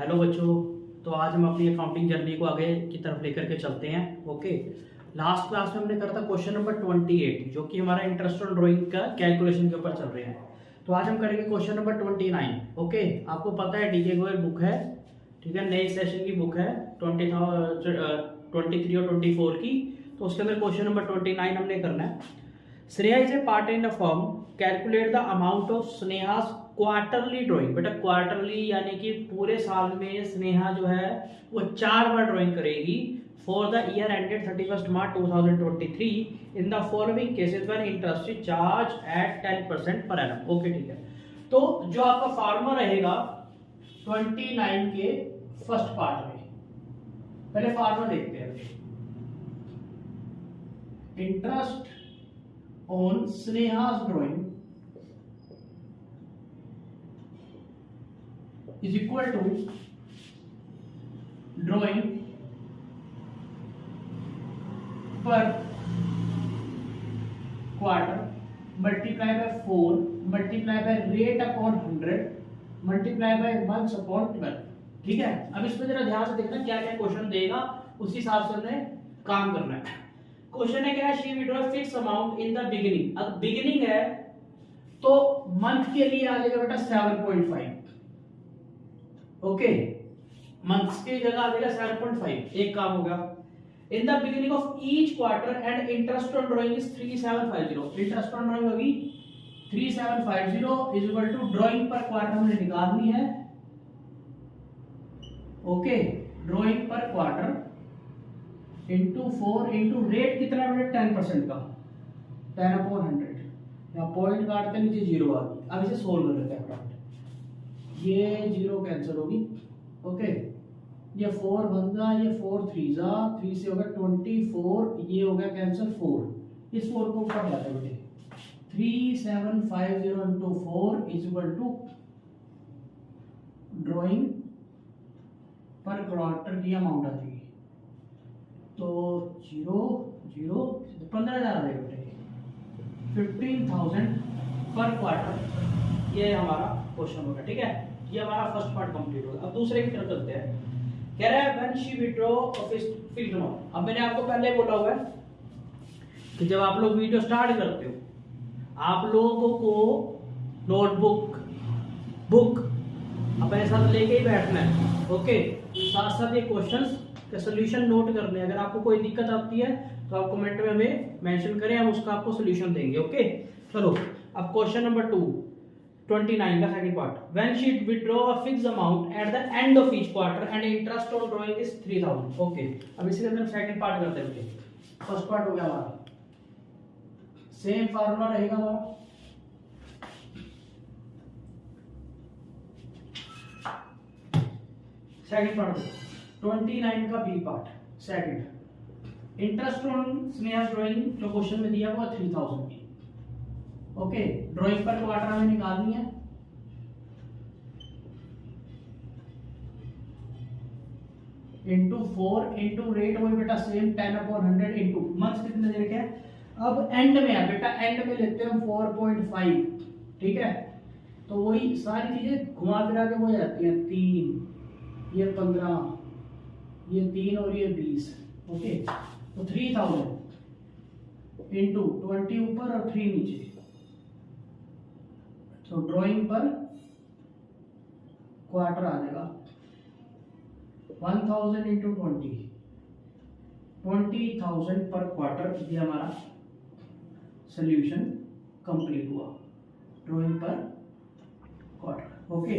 Hello बच्चों। तो आज हम अपनी अकाउंटिंग जर्नी को आगे की तरफ लेकर के चलते हैं। ओके, लास्ट क्लास में हमने करा था क्वेश्चन नंबर 28 जो कि हमारा इंटरेस्ट ऑन ड्राइंग का कैलकुलेशन के ऊपर चल रहे हैं। तो आज हम करेंगे क्वेश्चन नंबर 29। ओके, आपको पता है डीके गोयल बुक है, ठीक है, नई सेशन की बुक है 23 और 24 की। तो उसके अंदर क्वेश्चन नंबर 29 हमने करना है। Sneha is a part in a firm, calculate the amount of Sneha's quarterly drawing. बेटा क्वार्टरली यानी कि पूरे साल में स्नेहा जो है वो 4 बार ड्राइंग करेगी for the year ended 31 March 2023 in the following cases when interest is charge at 10% per annum. Okay, ठीक है। तो जो आपका फार्मूला रहेगा 29 के फर्स्ट पार्ट में, पहले फार्मूला देखते हैं। Interest on Sneha's drawing is equal to drawing per quarter multiply by 4 multiply by rate upon 100 multiply by months upon 12। ठीक है, अब इसमें जरा ध्यान से देखना क्या क्या क्वेश्चन देगा, उस हिसाब से हमने काम करना है। क्वेश्चन है क्या है, she withdraw fix amount in the beginning. अगर बिगिनिंग है तो मंथ के लिए आ जाएगा बेटा 7.5। ओके, मंथ्स की जगह आ जाएगा 7.5। एक काम होगा। In the beginning of each quarter and interest on drawing is 3750। Interest on drawing होगी 3750 इज इक्वल टू ड्राइंग पर क्वार्टर हमने निकालनी है। ओके, ड्राइंग पर क्वार्टर इंटू 4 इंटू रेट कितना है बेटा 10% का 10/100। यहाँ पॉइंट काटते नीचे जीरो आ गई। अब इसे सोल्व कर लेते हैं फटाफट। ये जीरो कैंसिल होगी। ओके, ये 4 1 ये 4 3 3 से होगा 24, ये हो गया कैंसिल 4। इस 4 को ऊपर लाते हैं बेटे 3750 into 4 is equal to drawing पर क्वार्टर की अमाउंट आती है। तो 0 0 15,000 आ जाएगा बेटे, 15,000 पर क्वार्टर। ये हमारा क्वेश्चन होगा। ठीक है, ये हमारा फर्स्ट पार्ट कंप्लीट होगा। अब दूसरे की तरफ चलते हैं। कह रहा है when she withdraw fixed amount. अब मैंने आपको पहले ही बोला हुआ है कि जब आप लोग वीडियो स्टार्ट करते हो आप लोगों को नोटबुक बुक अपने साथ लेके ही बैठना है। ओके, साथ साथ ये क्वेश्चंस के सॉल्यूशन नोट करने हैं। अगर आपको कोई दिक्कत आती है तो आप कमेंट में हमें मेंशन करें, हम उसका आपको सॉल्यूशन देंगे। ओके, चलो अब क्वेश्चन नंबर 29 का second part. When she withdraw a fixed amount at the end of each quarter and interest on drawing is 3000। Okay, अब इसके अंदर सेकंड पार्ट करते हैं। फर्स्ट पार्ट हो गया हमारा, सेम फार्मूला रहेगा हमारा। सेकंड पार्ट 29 का B part second. Interest on Sneha drawing जो क्वेश्चन में दिया हुआ 3000 की। ओके, ड्राइंग पर क्वार्टर हमें निकालनी है। इंटू 4 इंटू रेट वही बेटा सेम 10/100 इंटू मंथ्स कितने दे रखे हैं। अब एंड में है बेटा, एंड में लेते हैं हम 4.5। ठीक है, तो वही सारी चीजें घुमा फिरा के हो जाती हैं। 3 ये 15 ये 3 और ये 20। ओके, तो 3000 इंटू 20 ऊपर और 3 नीचे। तो ड्राइंग पर क्वार्टर आ जाएगा 1000 इंटू 20,000 पर क्वार्टर। ये हमारा सोल्यूशन कंप्लीट हुआ ड्राइंग पर क्वार्टर। ओके,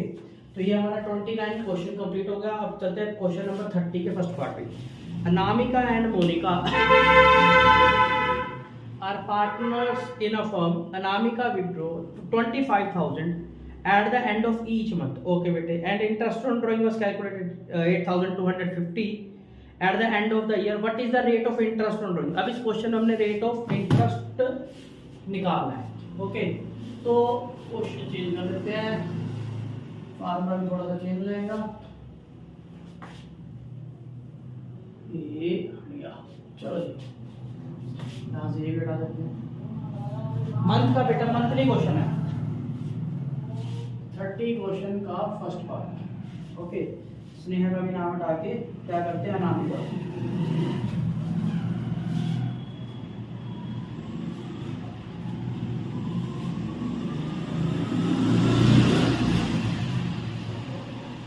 तो ये हमारा 29 क्वेश्चन कंप्लीट हो गया। अब चलते हैं क्वेश्चन नंबर 30 के फर्स्ट पार्ट पे। Anamika and Monika are partners in a firm. Anamika withdraw 25,000 at the end of each month. Okay bete, and interest on drawing was calculated 8,250 at the end of the year. What is the rate of interest on drawing? अब इस question में हमने rate of interest निकालना है। Okay, तो question change कर देते हैं, फार्मूला भी थोड़ा सा चेंज हो जाएगा। ये लिया, चलो जी यहाँ से ये बेटा देते हैं। मंथ का बेटा मंथली क्वेश्चन है 30 क्वेश्चन का फर्स्ट पार्ट। ओके, स्नेहा का भी नाम हटा के क्या करते हैं, अनामिका।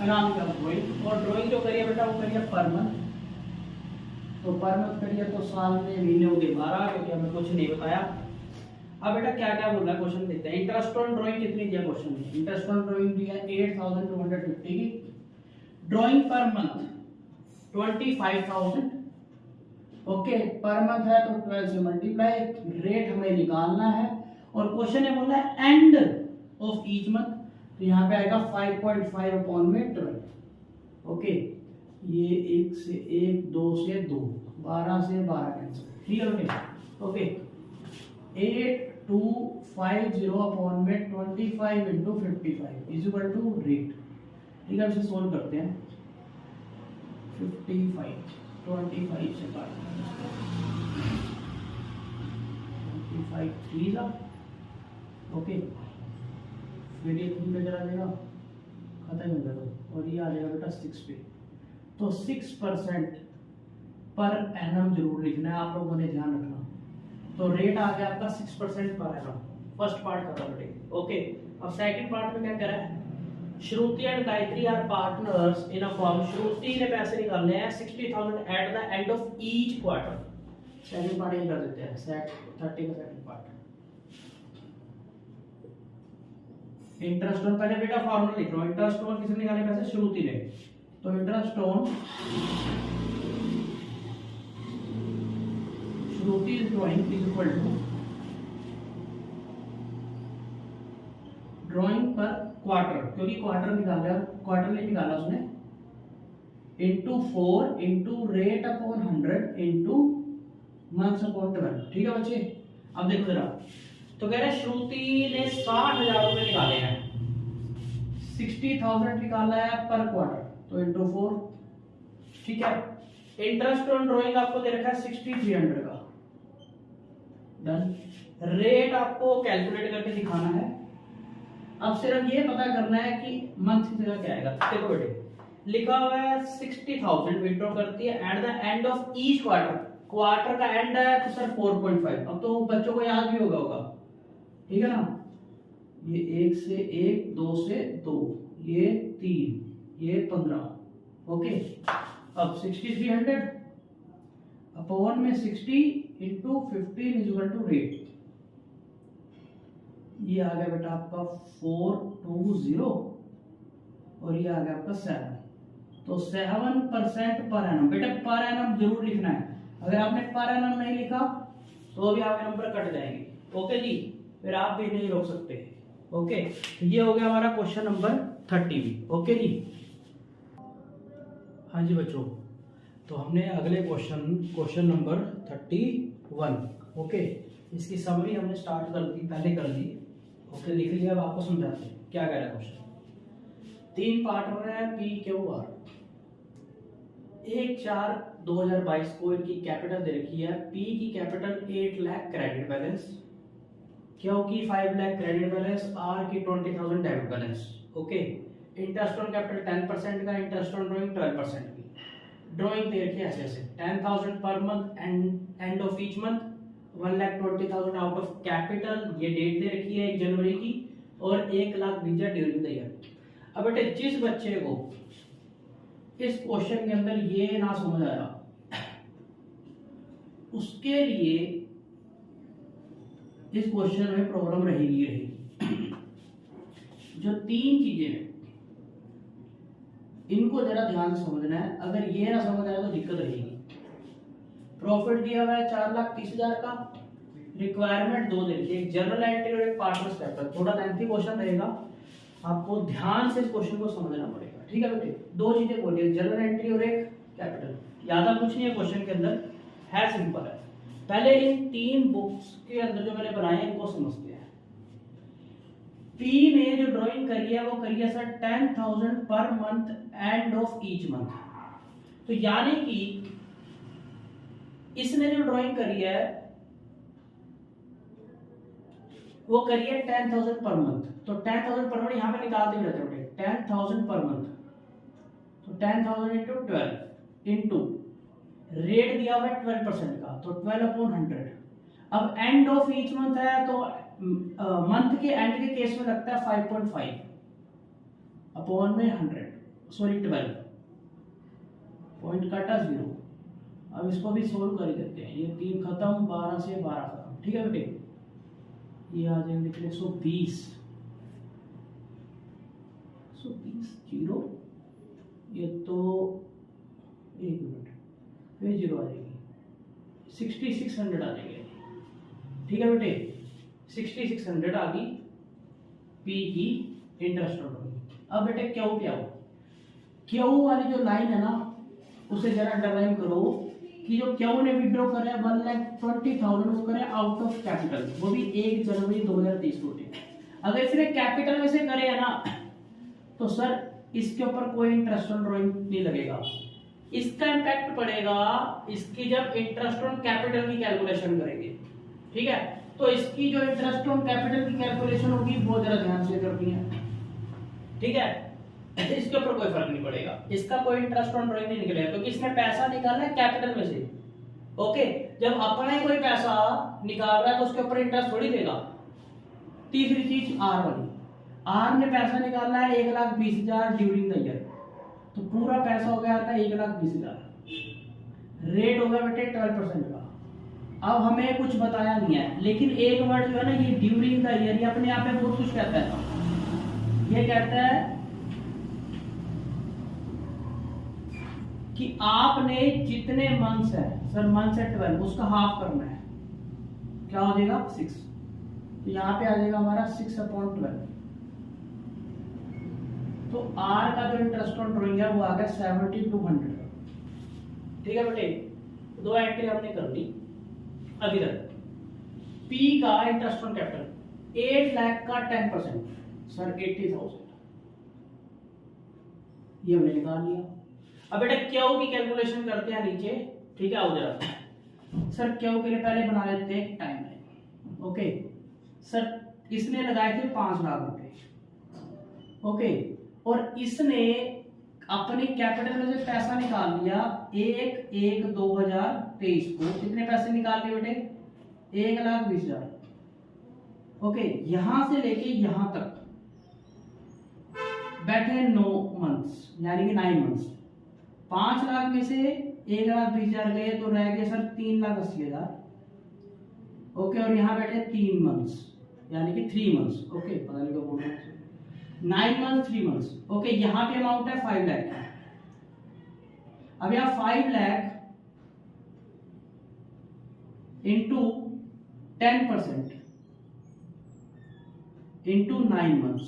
अनामिका ड्राइंग, और ड्राइंग जो करिए बेटा वो करिए पर मंथ। तो पर मंथ करिए तो साल में महीने हो गए 12, क्योंकि हमें कुछ नहीं बताया। अब बेटा क्या क्या बोल रहा है क्वेश्चन देखते हैं। इंटरेस्ट ऑन ड्राइंग कितनी दिया क्वेश्चन में, इंटरेस्ट ऑन ड्राइंग दिया 8250 की, drawing per month 25,000। Okay, per month है तो 12 से मल्टीप्लाई, रेट हमें निकालना है, और क्वेश्चन है बोला है एंड ऑफ ईच मंथ, तो यहाँ पे आएगा 5.5 अपॉन में 12। ओके, ये 1 से 1, 2 से 2, 12 से 12 कैंसिल, ठीक है बेटे। ओके, 8250 अपॉन में 25 into 55 is equal to rate. ठीक है, इसे सोल्व करते हैं। 55 25 से काट, 25 3 जा, ओके, फिर ये 3 पे चला जाएगा, खत्म हो जाएगा, और ये आ जाएगा बेटा 6 पे। तो 6% पर एनम जरूर लिखना है, आप लोगों ने ध्यान रखना। तो रेट आ गया आपका 6% पर एनम, फर्स्ट पार्ट खत्म बेटे। ओके, अब सेकंड पार्ट में क्या करा है, Shruti and Gayatri are partners in a firm. Shruti ने पैसे निकालने हैं 60,000 at the end of each quarter. Second part ये कर देते हैं, सेट 30 का सेकंड पार्ट। इंटरेस्ट ऑन, पहले बेटा फॉर्मूला लिख रहा हूं, इंटरेस्ट ऑन किसने निकाले पैसे, श्रुति ने। तो interest on Shruti is drawing is equal to drawing पर क्वार्टर, क्योंकि क्वार्टर निकाला, क्वार्टरली निकाला उसने, into 4 into rate upon 100 into months upon 12। ठीक है बच्चे, अब देखो जरा, तो कह रहे हैं श्रुति ने 60,000 रुपए निकाले हैं, 60,000 निकाला है पर क्वार्टर, तो इनटू 4। ठीक है, इंटरेस्ट ऑन ड्राइंग आपको दे रखा है 6300 का, डन। रेट आपको कैलकुलेट करके दिखाना है। अब सिर्फ ये पता करना है कि मंथ की जगह क्या आएगा। देखो बेटे, लिखा हुआ है 60,000 विड्रॉ करती है eight the end of each quarter, quarter का एंड है तो सर 4.5। अब तो बच्चों को याद भी होगा, ठीक है ना, ये 1 से 1, 2 से 2, ये 3, ये 15। ओके, अब 6300 अपॉन में 60 into 15 is equal to rate. ये आ गया बेटा आपका 420, और ये आ गया आपका 7। तो 7% पर एनम, बेटा पर एनम जरूर लिखना है। अगर आपने पर एनम नहीं लिखा तो भी आपके नंबर कट जाएंगे। ओके जी, फिर आप भी नहीं रोक सकते। ओके, तो ये हो गया हमारा क्वेश्चन नंबर 30 भी। ओके जी, हाँ जी बच्चों, तो हमने अगले क्वेश्चन नंबर 31। ओके, इसकी समरी हमने स्टार्ट कर दी, पहले कर दी। ओके, लिख लिया, अब आपको समझाते हैं क्या कह रहा है क्वेश्चन। 3 पार्ट हो रहा है, पी क्यू आर। 1/4/2022 को इनकी कैपिटल दे रखी है। पी की capital 8 lakh credit balance, Q की 5 लाख क्रेडिट बैलेंस, आर की 20,000 debit balance. Okay, interest on capital 10% का, इंटरेस्ट ऑन ड्राइंग 12% की। ड्राइंग दे रखी है ऐसे ऐसे 10,000 per month and of each month, 1,20,000 out of capital. ये डेट दे रखी है 1 जनवरी की, और 1 लाख बीजा ड्यूरिंग द ईयर। अब बेटे जिस बच्चे को इस क्वेश्चन के अंदर ये ना समझ आया, उसके लिए इस क्वेश्चन में प्रॉब्लम रहेगी। जो 3 चीजें हैं इनको जरा ध्यान से समझना है। अगर ये ना समझ आए तो दिक्कत रहेगी। प्रॉफिट दिया हुआ है 4,30,000 का, रिक्वायरमेंट 2 दे रखी है, एक जनरल एंट्री और एक पार्टनर्स कैपिटल। थोड़ा लेंथी क्वेश्चन रहेगा, आपको ध्यान से इस क्वेश्चन को समझना पड़ेगा। ठीक है बेटे, 2 चीजें बोलिए, जनरल एंट्री और एक कैपिटल। ज्यादा कुछ नहीं है क्वेश्चन के अंदर, है सिंपल है। पहले इन 3 बुक्स के अंदर जो मैंने बनाए हैं इनको समझते हैं। पी ने जो ड्राइंग करी है वो करी है sir 10,000 per month and of each month. तो यानी कि इसने जो ड्राइंग करी है वो करी है 10,000 पर मंथ। तो 10,000 पर मंथ यहाँ पे निकालते हुए रहते हैं 10,000 पर मंथ। तो 10,000 इंटू 12 इंटू रेट दिया हुआ है 12% का, तो 12/100। अब एंड ऑफ ईच मंथ है तो मंथ के एंड के केस में लगता है 5.5 अपॉन में 100, सॉरी 12, पॉइंट काटा 0। अब इसको भी सोल्व कर ही देते हैं, ये 3 खत्म, 12 से 12 खत्म, ठीक है बेटे। ये आ जाएंगे 120, 120 जीरो, ये तो 1 मिनट, फिर जीरो आ जाएगी, 6600 आ जाएंगे, ठीक है बेटे। 6600 आ गई पी की इंटरेस्ट होगी। अब बेटे क्यू पे आओ, क्यू वाली जो लाइन है ना उसे जरा अंडरलाइन करो कि जो क्यू ने विड्रॉ करे 1,20,000 वो करे आउट ऑफ कैपिटल, वो भी 1 जनवरी 2023 को। अगर इसने कैपिटल में से करे है ना तो सर इसके ऊपर कोई इंटरेस्ट ऑन ड्रॉइंग नहीं लगेगा, इसका इंपैक्ट पड़ेगा इसकी जब इंटरेस्ट ऑन कैपिटल की कैलकुलेशन करेंगे, ठीक है। तो इसकी जो इंटरेस्ट ऑन कैपिटल की कैलकुलेशन होगी वो जरा ध्यान से करनी है, ठीक है। इसके ऊपर कोई फर्क नहीं पड़ेगा, इसका कोई इंटरेस्ट ऑन ड्रॉइंग नहीं निकलेगा क्योंकि इसने पैसा निकालना है कैपिटल में से, ओके। जब अपना ही कोई पैसा निकाल रहा है तो उसके ऊपर इंटरेस्ट थोड़ी देगा। तीसरी चीज आर वाली, आर ने पैसा निकालना है 1,20,000 ड्यूरिंग द ईयर, तो पूरा पैसा हो गया था 1,20,000, रेट हो गया बेटे 12% का। अब हमें कुछ बताया नहीं है, लेकिन एक वर्ड जो है ना ये ड्यूरिंग द ईयर, ये अपने आप में बहुत कुछ कहता है। ये कहता है कि आपने जितने मंथ्स है, सर मंथ्स है 12, उसका हाफ करना है, क्या हो जाएगा 6, तो यहाँ पे आ जाएगा हमारा 6/12। तो आर का जो इंटरेस्ट ऑन ड्रॉइंग है वो आ गया 70-100, ठीक है बेटे। 2 एंट्री हमने कर ली अभी तक। पी का इंटरेस्ट ऑन कैपिटल 8 लाख का 10%, सर 80,000, ये हमने निकाल लिया। अब बेटा क्यू की कैलकुलेशन करते हैं नीचे, ठीक है। आओ जरा सर क्यू के लिए पहले बना लेते हैं टाइम लाइन, ओके। सर इसने लगाए थे 5 लाख रुपए, ओके, और इसने अपने कैपिटल में से पैसा निकाल लिया 1/1/2023 को। कितने पैसे निकाल लिए बेटे 1,20,000, ओके। यहां से लेके यहां तक बैठे 9 मंथ्स यानी कि 9 मंथ्स। 5 लाख में से 1,20,000 गए तो रह गए सर 3,80,000, ओके। और यहाँ बैठे 3 मंथ्स यानी कि 3 मंथ्स, ओके। पता नहीं क्या बोल रहा हूँ, 9 मंथ्स 3 मंथ्स, ओके। यहाँ पे अमाउंट है 5 लाख का। अब यहाँ 5 लाख इंटू 10% इंटू 9 मंथ्स,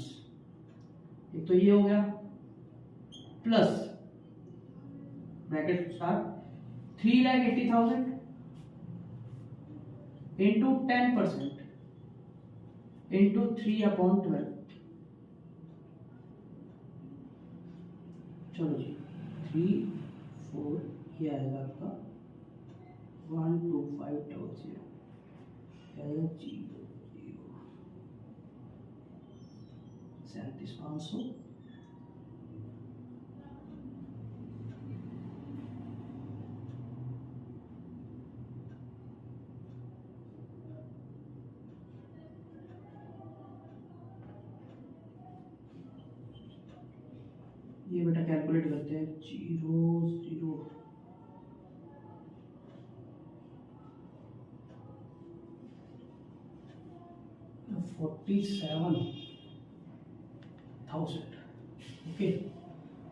एक तो ये हो गया, plus bracket start 3,80,000 into 10% into 3/12। चलो जी 3 4 ये आएगा आपका 12500 आएगा 37,500। ये बेटा कैलकुलेट करते हैं 0 0 47,000, ओके।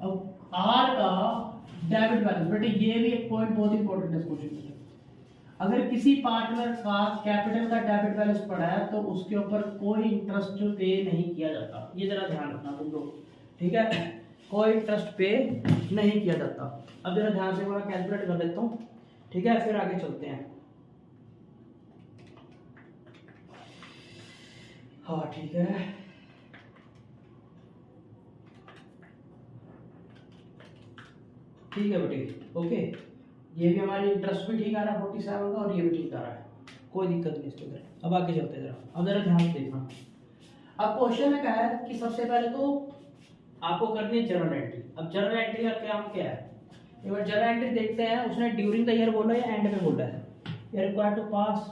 अब आर का डेबिट बैलेंस, बेटे ये भी एक पॉइंट बहुत इंपॉर्टेंट है क्वेश्चन में। अगर किसी पार्टनर का कैपिटल का डेबिट बैलेंस पड़ा है तो उसके ऊपर कोई इंटरेस्ट पे नहीं किया जाता, ये जरा ध्यान रखना तुम लोग, ठीक है। कोई इंटरेस्ट पे नहीं किया जाता। अब जरा ध्यान से मैं कैलकुलेट कर लेता हूँ, ठीक है, फिर आगे चलते हैं। हाँ ठीक है, ठीक है बेटे, ओके। ये भी हमारी इंटरेस्ट भी ठीक आ रहा है 47 का, और ये भी ठीक आ रहा है, कोई दिक्कत नहीं इसके अंदर। अब आगे चलते हैं जरा, अब जरा ध्यान से देखना। अब क्वेश्चन में क्या है कि सबसे पहले तो आपको करनी है जर्नल एंट्री। अब जर्नल एंट्री का काम क्या है, एक बार जर्नल एंट्री देखते हैं। उसने ड्यूरिंग द ईयर बोला है या एंड में बोला है? You required to pass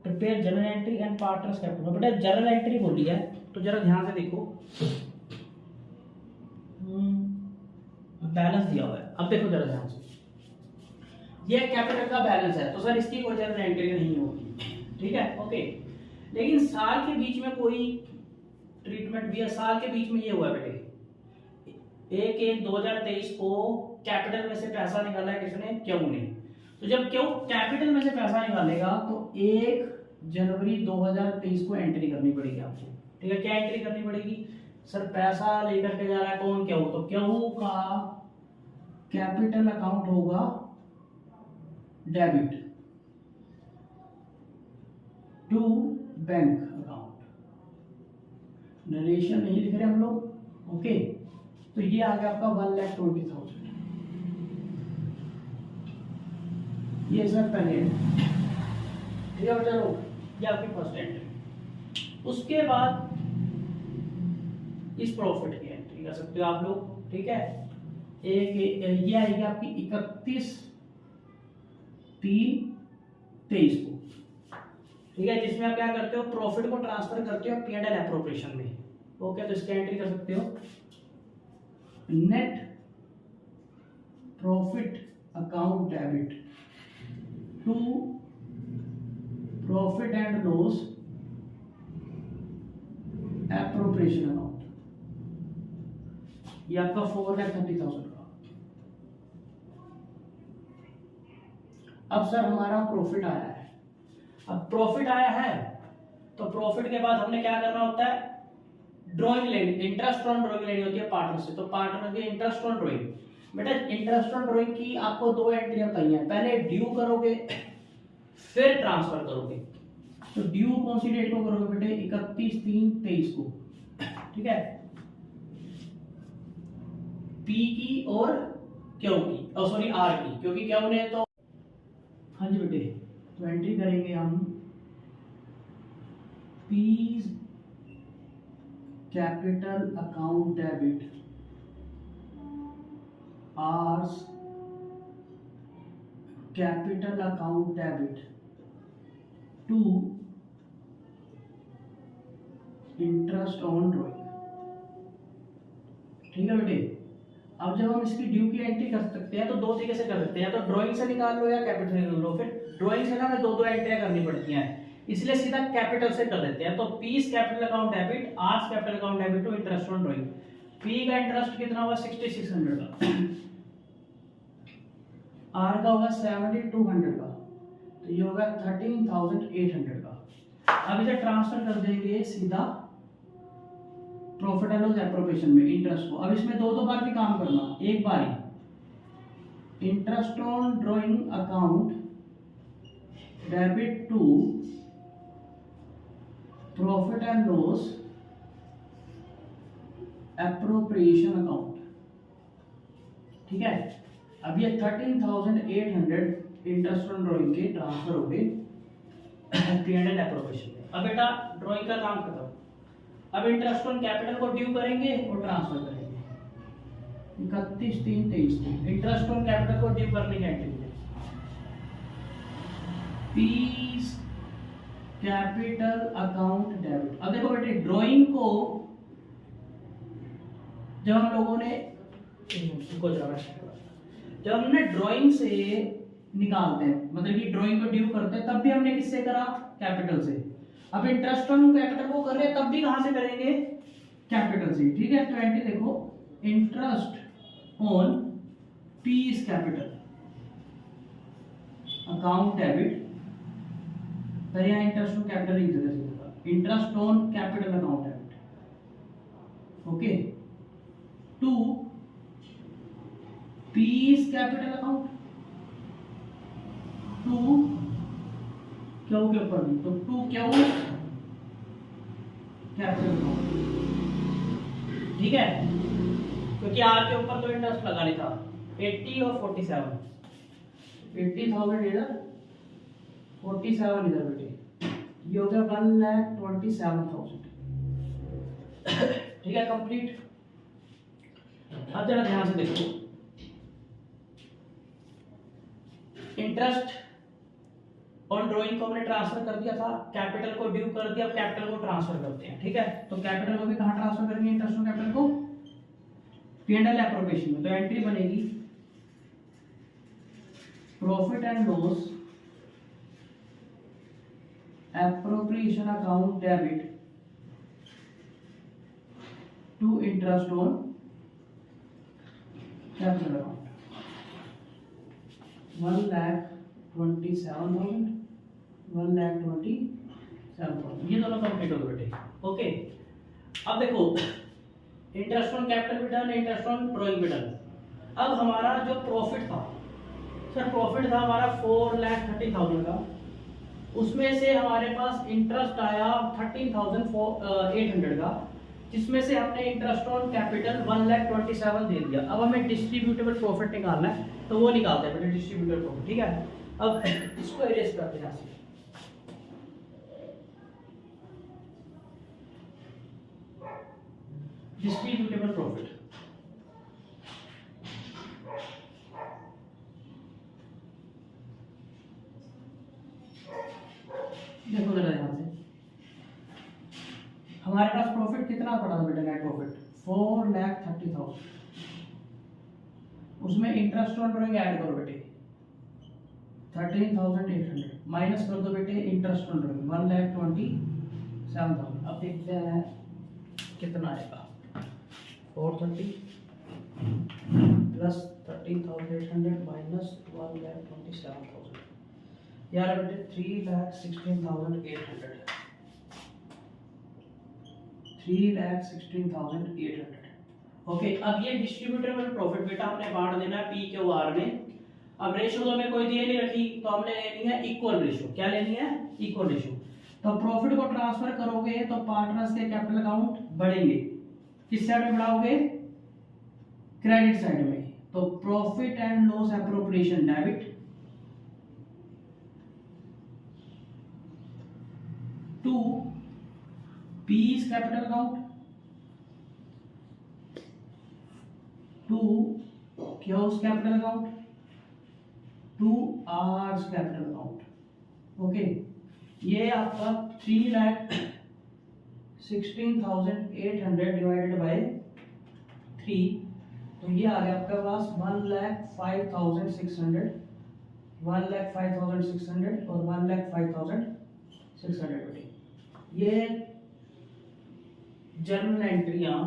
prepare journal entry and partners capital. बेटा जर्नल एंट्री बोली है तो जरा ध्यान से देखो, बैलेंस दिया हुआ है। अब देखो जरा ध्यान से, ये कैपिटल का बैलेंस है तो सर इसकी कोई जर्नल एंट्री नहीं होगी, ठीक है, ओके। लेकिन साल के बीच में कोई ट्रीटमेंट भी है। साल के बीच में ये हुआ बेटे, 1/1/2023 को कैपिटल में से पैसा निकाला है किसने? क्यू ने। तो जब क्यू कैपिटल में से पैसा निकालेगा तो 1 जनवरी 2023 को एंट्री करनी पड़ेगी आपको, ठीक है। क्या एंट्री करनी पड़ेगी? सर पैसा लेकर के जा रहा है कौन? क्यू। तो क्यू का कैपिटल अकाउंट होगा debit to bank account. Narration नहीं लिख रहे हम लोग, ओके। तो ये आ गया आपका 1,20,000। ये सर पहले, ठीक है। चलो ये आपकी फर्स्ट एंट्री। उसके बाद इस प्रॉफिट की एंट्री कर सकते हो आप लोग, ठीक है। एक ये आएगी आपकी 31/3/23 को, ठीक है, जिसमें आप क्या करते हो? प्रॉफिट को ट्रांसफर करते हो P&L एप्रोप्रिएशन में, ओके। तो इसकी एंट्री कर सकते हो net profit account debit to profit and loss appropriation account. ये आपका 4,30,000 का। अब सर हमारा प्रॉफिट आया है। अब प्रॉफिट आया है तो प्रॉफिट के बाद हमने क्या करना होता है? ड्राइंग लेनी, इंटरेस्ट ऑन ड्राइंग लेनी होती है पार्टनर से। तो पार्टनर की इंटरेस्ट ऑन ड्राइंग, बेटा इंटरेस्ट ऑन ड्राइंग की आपको 2 एंट्रियां बताई हैं। पहले ड्यू करोगे फिर ट्रांसफर करोगे। तो ड्यू कौन सी डेट को करोगे बेटे? 31/3/23 को, ठीक है। पी की और क्यू की, सॉरी आर की, क्योंकि क्या उन्हें तो, हाँ जी बेटे। तो एंट्री करेंगे हम P's capital account debit, R's capital account debit to interest on drawing, ठीक है बेटे। अब जब हम इसकी ड्यू की एंट्री कर सकते हैं तो 2 तरीके से कर सकते हैं, या तो ड्राइंग से निकाल लो या कैपिटल से निकाल लो। फिर ड्राइंग से ना हमें 2 एंट्रियां करनी पड़ती हैं, इसलिए सीधा कैपिटल से कर देते हैं। तो P's capital account debit, R's capital account debit to interest on drawing. P का इंटरेस्ट कितना होगा? 6600 का, आर का होगा 7200 का, तो ये होगा 13,800 का। अब इसे ट्रांसफर कर देंगे सीधा प्रॉफिट एंड लॉस एप्रोप्रिएशन में इंटरेस्ट को। अब इसमें 2 बार भी काम करना। एक बार interest on drawing account debit to profit and loss appropriation account, ठीक है। अब ये 13,800 इंटरेस्ट ऑन ड्राइंग के ट्रांसफर हो गए P&L एप्रोप्रिएशन में। अब बेटा ड्राइंग का काम खत्म। अब इंटरेस्ट ऑन कैपिटल को ड्यू करेंगे और ट्रांसफर करेंगे 31/3/23 को। इंटरेस्ट ऑन कैपिटल को ड्यू करने की entry piece capital account debit. अब देखो बेटे ड्राइंग को जब हम लोगों ने जब हमने ड्राइंग से निकालते हैं, मतलब कि ड्राइंग को ड्यू करते हैं, तब भी हमने किससे करा? कैपिटल से। अब इंटरेस्ट ऑन कैपिटल को कर रहे हैं तब भी कहां से करेंगे? कैपिटल से, ठीक है। तो एंट्री देखो interest on P's capital account debit, तो यहाँ इंटरेस्ट ऑन कैपिटल लिख देते हैं, interest on capital account debit, okay, to P's capital account to Q के ऊपर भी, तो टू क्यू कैपिटल अकाउंट, ठीक है। क्योंकि आर के ऊपर तो इंटरेस्ट लगा नहीं था। 80 और 47, 80,000 इधर, 47 इधर बेटे, ये हो गया 1,27,000, ठीक है, कंप्लीट। अब जरा ध्यान से देखो, इंटरेस्ट ऑन ड्रॉइंग को हमने ट्रांसफर कर दिया था, कैपिटल को ड्यू कर दिया, अब कैपिटल को ट्रांसफर करते हैं। ठीक है, तो कैपिटल को भी कहां ट्रांसफर करेंगे, इंटरेस्ट ऑन कैपिटल को P&L एप्रोप्रिएशन में। तो एंट्री बनेगी profit and loss appropriation account debit to interest on capital account 1,27,000 1,27,000, ये दोनों कंप्लीट हो गए बेटे। ओके, अब देखो इंटरेस्ट ऑन कैपिटल भी डन, इंटरेस्ट ऑन ड्रॉइंग भी डन। अब हमारा जो प्रॉफिट था सर, प्रॉफिट था हमारा 4,30,000 का, उसमें से हमारे पास इंटरेस्ट आया 13,800 का, जिसमें से हमने इंटरेस्ट ऑन कैपिटल 1,27,000 दे दिया। अब हमें डिस्ट्रीब्यूटेबल प्रॉफिट निकालना है, तो वो निकालते हैं बेटे डिस्ट्रीब्यूटेबल प्रॉफिट। ठीक है, अब इसको इरेज करते हैं। डिस्ट्रीब्यूटेबल प्रॉफिट, देखो जरा ध्यान से, हमारे पास प्रॉफिट कितना पड़ा था बेटा, नेट प्रॉफिट 4,30,000, उसमें इंटरेस्ट ऑन ड्रॉइंग ऐड करो बेटे 13,800, माइनस कर दो बेटे इंटरेस्ट ऑन ड्रॉइंग 1,27,000। अब देखते हैं कितना आएगा, 430 प्लस 13,800 माइनस 1,27,000, यार बेटे 3,16,800, 3,16,800। ओके, अब ये डिस्ट्रीब्यूटेबल प्रॉफिट बेटा हमने बांट देना है पी क्यू आर में। अब रेशो तो हमें कोई दिए नहीं रखी, तो हमने लेनी है इक्वल रेशो। क्या लेनी है, इक्वल रेशो। तो प्रॉफिट को ट्रांसफर करोगे तो पार्टनर्स के कैपिटल अकाउंट बढ़ेंगे, किस साइड में बढ़ाओगे, क्रेडिट साइड में। तो profit and loss appropriation debit to P's capital account to Q's capital account to R's capital account. Okay, ये आपका 3,16,800 डिवाइडेड बाय 3, तो ये आ गया आपके पास 1,05,600, 1,05,600 और 1,05,600 बेटे। ये जर्नल एंट्रियां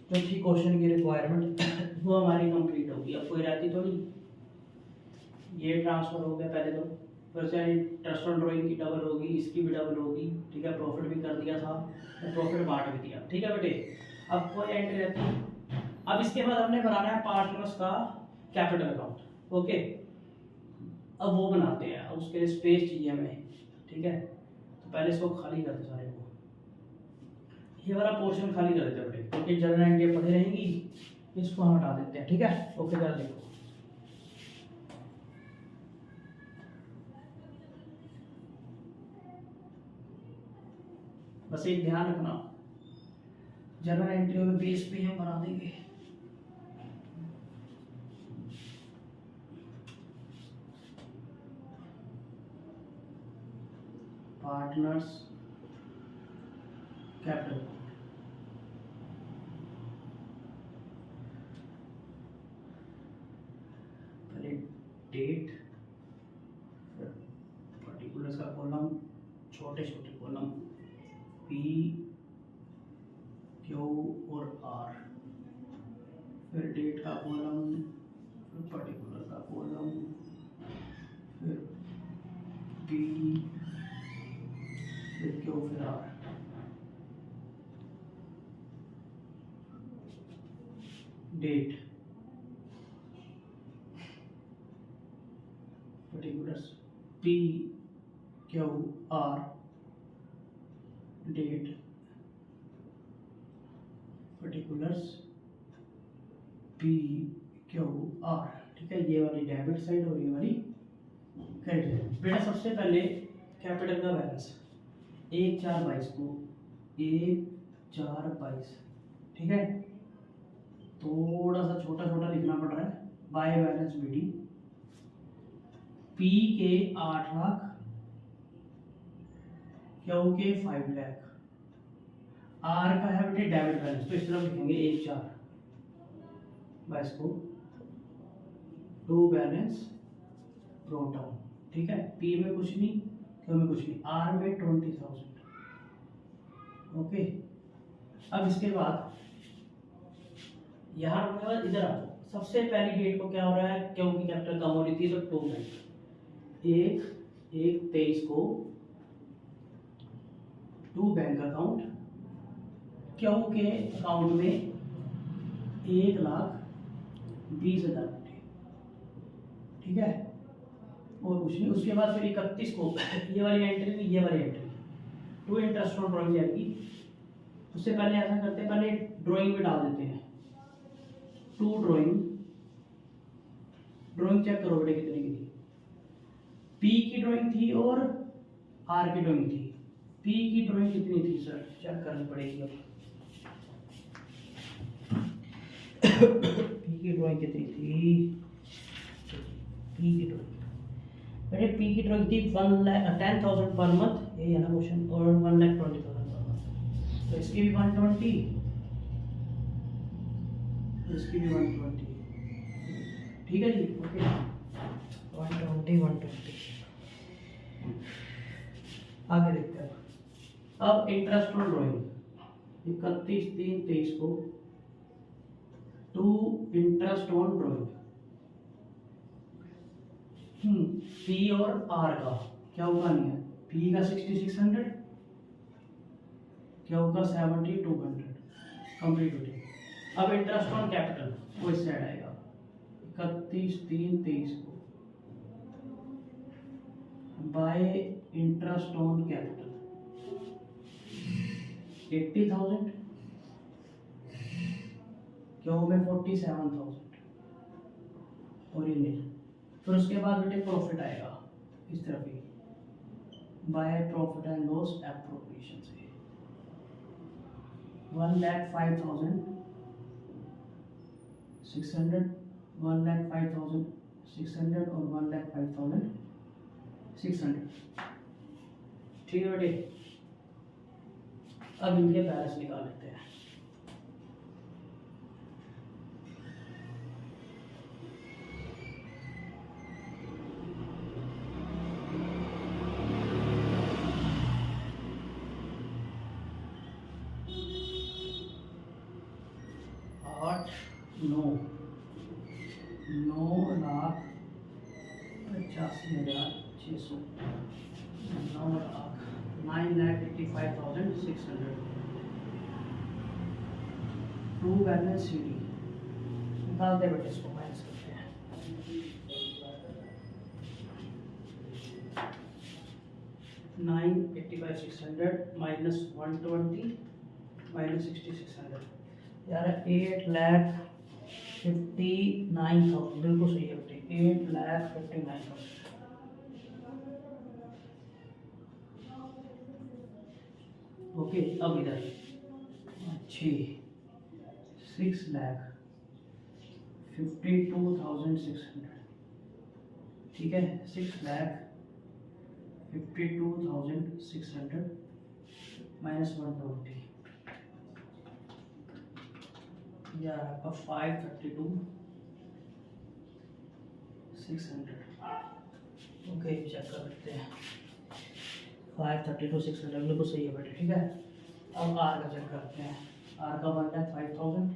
जो थी क्वेश्चन की रिक्वायरमेंट वो हमारी कंप्लीट होगी। अब कोई रहती तो नहीं, ये ट्रांसफर हो गया पहले, तो फिर से इंटरेस्ट ऑन ड्रॉइंग की डबल होगी, इसकी भी डबल होगी। ठीक है, प्रॉफिट भी कर दिया था, प्रॉफिट बांट भी दिया। ठीक है बेटे, अब कोई एंट्री रहती है। अब इसके बाद हमने बनाना है पार्टनर्स का कैपिटल अकाउंट। ओके, अब वो बनाते हैं, अब उसके लिए स्पेस चाहिए हमें। ठीक है, तो पहले इसको खाली करते सारे को, ये वाला पोर्शन खाली कर देते हैं बेटे, क्योंकि जर्नल एंट्री पड़ी रहेंगी, इसको हम हटा देते हैं। ठीक है, ओके जरा देखो, बस एक ध्यान रखना, जर्नल एंट्री के बेस पे हम बना देंगे। पार्टनर्स कैपिटल, पहले डेट, पर्टिकुलर्स का कॉलम, छोटे छोटे कॉलम पी क्यू और आर, फिर डेट का कॉलम, फिर पर्टिकुलर का कॉलम, फिर पी, फिर क्यू, फिर R. Date, particulars P Q R, date, particulars P Q R. ठीक है, ये वाली डेबिट साइड और ये वाली क्रेडिट साइड। बेटा सबसे पहले कैपिटल का बैलेंस 1,4,22 को 1,4,22, ठीक है, थोड़ा सा छोटा छोटा लिखना पड़ रहा है। बाय बैलेंस बीडी, पी के 8 लाख, क्यू के 5 लाख, आर का है बेटे डेबिट बैलेंस, तो इस तरफ लिखेंगे 1,4 बस को टू बैलेंस ब्रॉट डाउन। ठीक है, पी में कुछ नहीं, क्यू में कुछ नहीं, आर में 20,000। ओके, अब इसके बाद यहाँ इधर आ जाओ। सबसे पहली डेट को क्या हो रहा है, क्योंकि कैपिटल कम हो रही थी, तो 2 बैंक, 1/1/23 को 2 बैंक अकाउंट, क्यों के अकाउंट में 1,20,000। ठीक है, और कुछ नहीं। उसके बाद फिर 31 को ये वाली एंट्री नहीं, ये वाली एंट्री, 2 इंटरेस्ट ऑन ड्रॉइंग जाएगी। उससे पहले ऐसा करते हैं, पहले ड्राइंग में डाल देते हैं 2 ड्राइंग चेक करो बेटे कितनी की थी। पी की ड्राइंग थी और आर की ड्राइंग थी। पी की ड्राइंग कितनी थी सर, चेक करनी पड़ेगी अब। पी की ड्राइंग कितनी थी, पी की ड्राइंग बेटे, पी की ड्राइंग थी 10,000 पर मंथ, ये है ना क्वेश्चन, और 1,20,000 पर मंथ। तो इसकी भी 120, इसकी भी 120। ठीक है जी, ओके, 120। आगे देखते हैं। अब इंटरेस्ट ऑन ड्रॉइंग 31/3/23 को 2 इंटरेस्ट ऑन ड्रॉइंग, पी और आर का क्या होगा नहीं है, पी का 6600, क्या होगा 7200, कंप्लीट हो जाएगा। अब इंटरेस्ट ऑन कैपिटल वो इस साइड आएगा 31/3/23 को बाय इंटरेस्ट ऑन कैपिटल 80,000, क्यों में 47,000 और ये नहीं। फिर उसके बाद बेटे प्रॉफिट आएगा इस तरफ ही, by profit and loss appropriation से 1,05,600, 1,05,600 और 1,05,600। ठीक है बेटे, अब इनके बैलेंस निकाल लेते हैं। नौ 9,85,600, 9,85,600, टू बैलेंस सीडी निकालते बेटे, इसको माइनस करते हैं। 9,85,600 माइनस 120 माइनस 6,600, यार 8,59,000, बिल्कुल सही है बेटे, 8,59,000। ओके, अब इधर 6,52,600। ठीक है, 6,52,600 माइनस 120, यार आपका 532,600। ओके, चेक कर लेते हैं, 532,600 बिल्कुल सही है बेटे। ठीक है, अब आर का चेक करते हैं। आर का 1,05,000,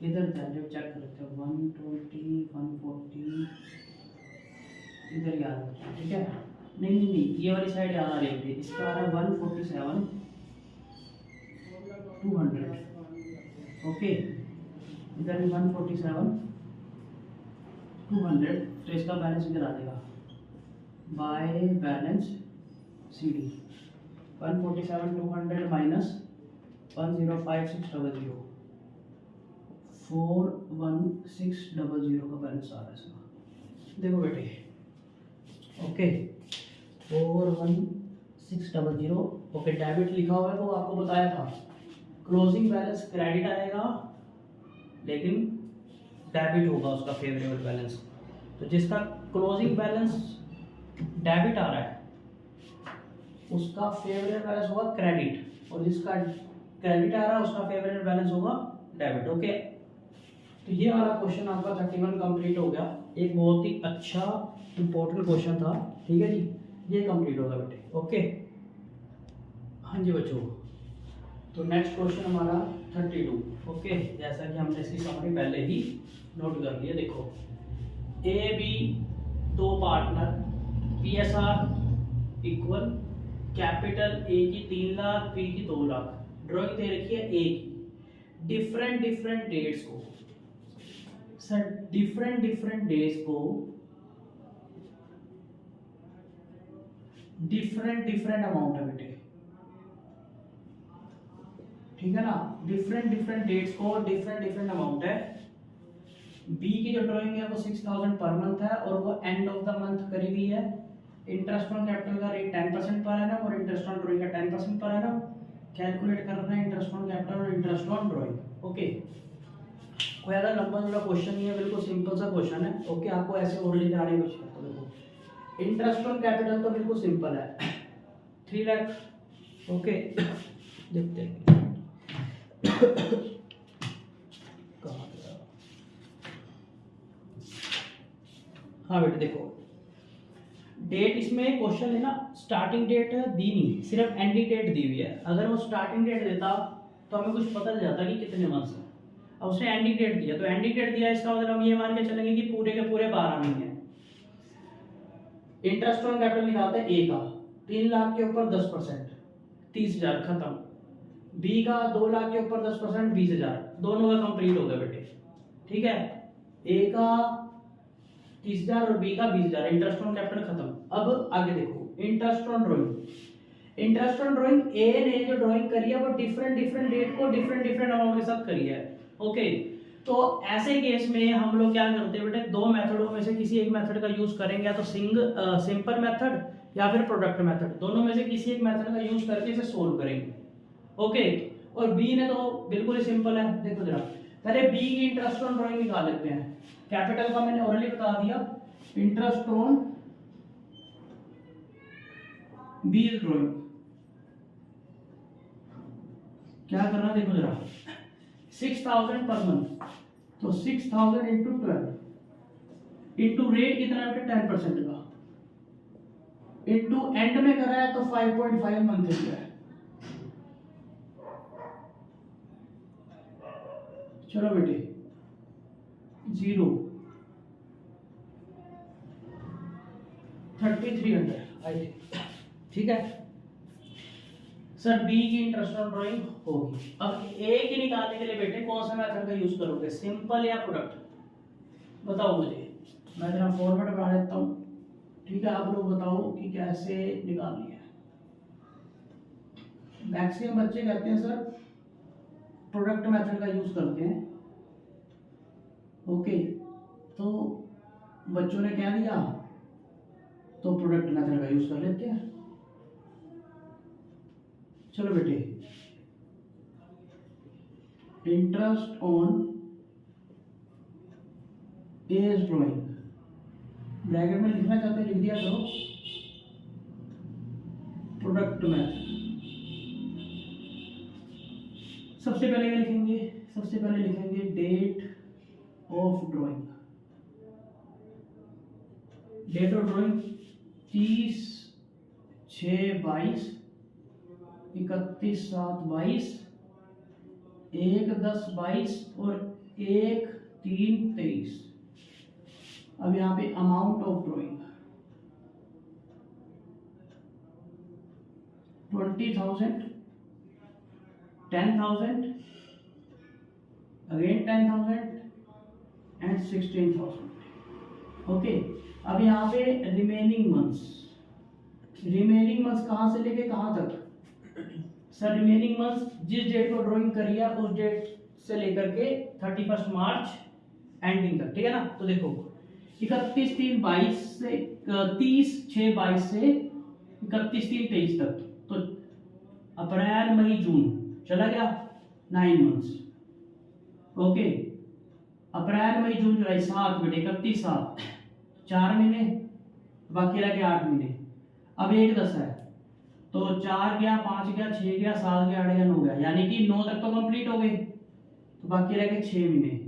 इधर वैल्यू चेक कर लेते हैं, 120, 140 इधर याद है। ठीक है, नहीं, ये वाली साइड याद आ रही है, इसका आ रहा है 147,200। ओके, इधर भी 147,200, तो इसका बैलेंस इधर आ जाएगा by balance C D, 147,200 minus 1,05,600, 4,1600 का बैलेंस आ रहा है इसका। देखो बेटे, ओके, 4,1600। ओके, डेबिट लिखा हुआ है, वो आपको बताया था। क्लोजिंग बैलेंस क्रेडिट आएगा लेकिन डेबिट होगा उसका फेवरेबल बैलेंस। तो जिसका क्लोजिंग बैलेंस डेबिट आ रहा है उसका फेवरेबल बैलेंस होगा क्रेडिट, और जिसका क्रेडिट आ रहा है उसका फेवरेबल बैलेंस होगा डेबिट। ओके, तो ये वाला क्वेश्चन आपका 31 कंप्लीट हो गया। एक बहुत ही अच्छा इंपॉर्टेंट क्वेश्चन था, ठीक है जी, ये कंप्लीट होगा बेटे। ओके, हाँ जी बच्चों, तो नेक्स्ट क्वेश्चन हमारा 32। ओके, जैसा कि हमने इसकी समरी पहले ही नोट कर लिया। देखो, ए बी दो partner, PSR equal capital A की 3 लाख, बी की 2 लाख, ड्राइंग दे रखी है ए की। डिफरेंट डिफरेंट डेट्स को सर, डिफरेंट डिफरेंट डेज को डिफरेंट डिफरेंट अमाउंट है बेटे, ठीक है ना। डिफरेंट डिफरेंट डेट्स को डिफरेंट डिफरेंट अमाउंट है। बी की जो ड्राइंग है वो 6000 पर मंथ है और वो एंड ऑफ द मंथ करी हुई है। इंटरेस्ट ऑन कैपिटल का रेट 10% पर एनम और इंटरेस्ट ऑन ड्राइंग का 10% पर एनम कैलकुलेट करना है, इंटरेस्ट ऑन कैपिटल और इंटरेस्ट ऑन ड्राइंग। ओके, कोई ज़्यादा लंबा चौड़ा क्वेश्चन नहीं है, बिल्कुल सिंपल सा क्वेश्चन है। ओके, आपको ऐसे ओरली कराने की कोशिश करता हूं। देखो, इंटरेस्ट ऑन कैपिटल तो बिल्कुल सिंपल है, 3 लाख। ओके, देखते हैं कहाँ गया। हाँ बेटे देखो, डेट इसमें क्वेश्चन है ना, स्टार्टिंग डेट दी नहीं, सिर्फ एंडिंग डेट दी हुई है। अगर वो स्टार्टिंग डेट देता तो हमें कुछ पता चल जाता कि कितने मंथ्स हैं। अब उसने एंडिंग डेट दिया, तो एंडिंग डेट दिया इसका मतलब हम ये मान के चलेंगे कि पूरे के पूरे 12 महीने हैं। इंटरेस्ट ऑन कैपिटल निकालते हैं ए का 3 लाख के ऊपर 10%, 30,000 खत्म। बी का 2 लाख के ऊपर 10%, 20,000, दोनों का कंप्लीट हो गया बेटे, ठीक है। ए का 30,000 और बी का 20,000, इंटरेस्ट ऑन कैपिटल खत्म। अब आगे देखो, interest on drawing. Interest on drawing ए ने जो ड्राइंग करी है वो डिफरेंट डिफरेंट डेट को डिफरेंट डिफरेंट अमाउंट के साथ करी है। ओके, तो ऐसे केस में हम लोग क्या करते हैं बेटे, दो मेथडों में से किसी एक मेथड का यूज करेंगे, या तो सिंपल मेथड या फिर प्रोडक्ट मेथड, दोनों में से किसी एक मेथड का यूज करके इसे सोल्व करेंगे। ओके, और बी ने तो बिल्कुल ही सिंपल है। देखो जरा, पहले बी की इंटरेस्ट ऑन ड्राइंग निकाल लेते हैं। कैपिटल का मैंने ऑलरेडी बता दिया, इंटरेस्ट ऑन बी ड्राइंग क्या करना, देखो जरा, 6000 पर मंथ, तो 6000 इंटू 12 इंटू रेट कितना है 10% का, इंटू एंड में करा है तो 5.5 मंथ है। चलो बेटे, 0 3300 आई थिंक, ठीक है सर। बी की इंटरेस्ट ऑन ड्राइंग होगी। अब ए की निकालने के लिए बेटे कौन सा मेथड का यूज करोगे, सिंपल या प्रोडक्ट, बताओ मुझे। मैं जरा फॉर्मेट बना देता हूँ, ठीक है। आप लोग बताओ कि कैसे निकालनी है। मैक्सिमम बच्चे कहते हैं सर प्रोडक्ट मेथड का यूज करते हैं। ओके, तो बच्चों ने क्या दिया, तो प्रोडक्ट मेथड का यूज कर लेते हैं। चलो बेटे, interest on as drawing, bracket में लिखना चाहते हैं लिख दिया करो, प्रोडक्ट मेथड। सबसे पहले क्या लिखेंगे, सबसे पहले लिखेंगे date of drawing. Date of drawing 30/6/22, 31/7/22, 1/10/22 और 1/3/23। अब यहाँ पे amount of drawing 20,000, 10,000, again 10,000 and 16,000। Okay, अब यहाँ पे रिमेनिंग मंथ्स, रिमेनिंग मंथ्स कहाँ से लेके कहाँ तक सर, रिमेनिंग मंथ्स जिस डेट को ड्राइंग करी है उस डेट से लेकर के 31 मार्च एंडिंग तक, ठीक है ना। तो देखो 31/3/22 से 30/6/22 से 31/3/23 तक, तो अप्रैल मई जून चला गया 9 मंथ्स। ओके, अप्रैल मई जून जुलाई 7 बेटे 31 साल 4 महीने, बाकी रह गए 8 महीने। अब 1/10 है तो 4 गया, 5 गया, 6 गया, 7 गया, 8 गया, 9 गया, यानी कि 9 तक तो कंप्लीट हो गए, तो बाकी रह गए 6 महीने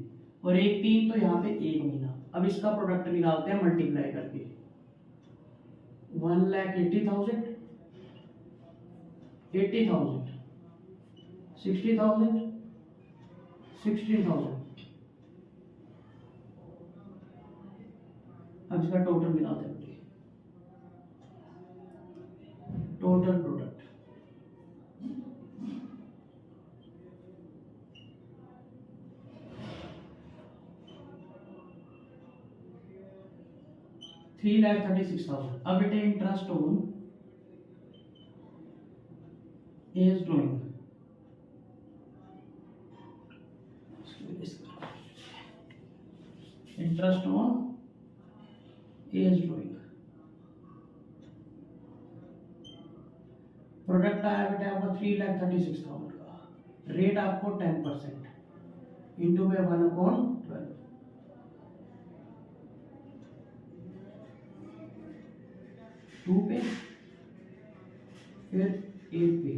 और 1 3 तो यहाँ पे 1 महीना। अब इसका प्रोडक्ट निकालते हैं मल्टीप्लाई करके। 1,80,000, 80,000, 60,000, 16,000। अब इसका टोटल निकालते हैं, टोटल प्रोडक्ट। $3,36,000। अब बेटे interest on as drawing, interest on as drawing, product आया बेटा आपका 3,36,000 का, रेट आपको 10% इंटू में 1/12, 2 पे फिर 8 पे,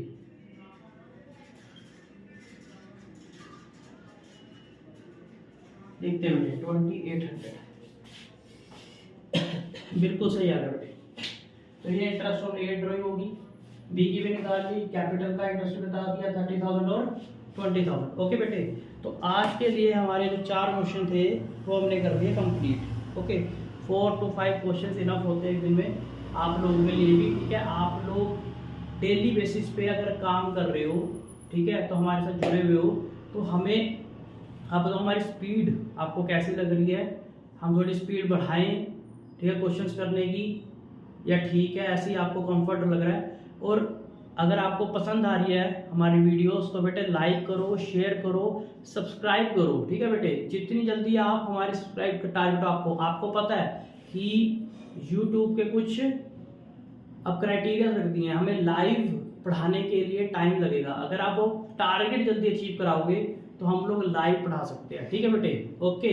देखते हैं बेटे 2800 बिल्कुल सही आ रहा है बेटे। तो ये इंटरेस्ट ऑन एज ड्रॉइंग होगी, बी की भी निकाल ली, कैपिटल का इंटरेस्ट बता दिया 30,000 और 20,000। ओके बेटे, तो आज के लिए हमारे जो 4 क्वेश्चन थे वो हमने कर दिए complete. Okay, 4 to 5 question enough होते हैं एक दिन में आप लोगों के लिए भी, ठीक है। आप लोग डेली बेसिस पे अगर काम कर रहे हो, ठीक है, तो हमारे साथ जुड़े हुए हो, तो हमें आप बताओ हमारी स्पीड आपको कैसी लग रही है, हम थोड़ी स्पीड बढ़ाएं, ठीक है, क्वेश्चंस करने की, या ठीक है ऐसे ही आपको कंफर्ट लग रहा है। और अगर आपको पसंद आ रही है हमारी वीडियोस तो बेटे लाइक करो, शेयर करो, सब्सक्राइब करो, ठीक है बेटे। जितनी जल्दी आप हमारे सब्सक्राइब का टारगेट, आपको पता है कि YouTube के कुछ अब क्राइटेरिया रख दिए हैं, हमें लाइव पढ़ाने के लिए टाइम लगेगा। अगर आप वो टारगेट जल्दी अचीव कराओगे तो हम लोग लाइव पढ़ा सकते हैं, ठीक है बेटे। ओके।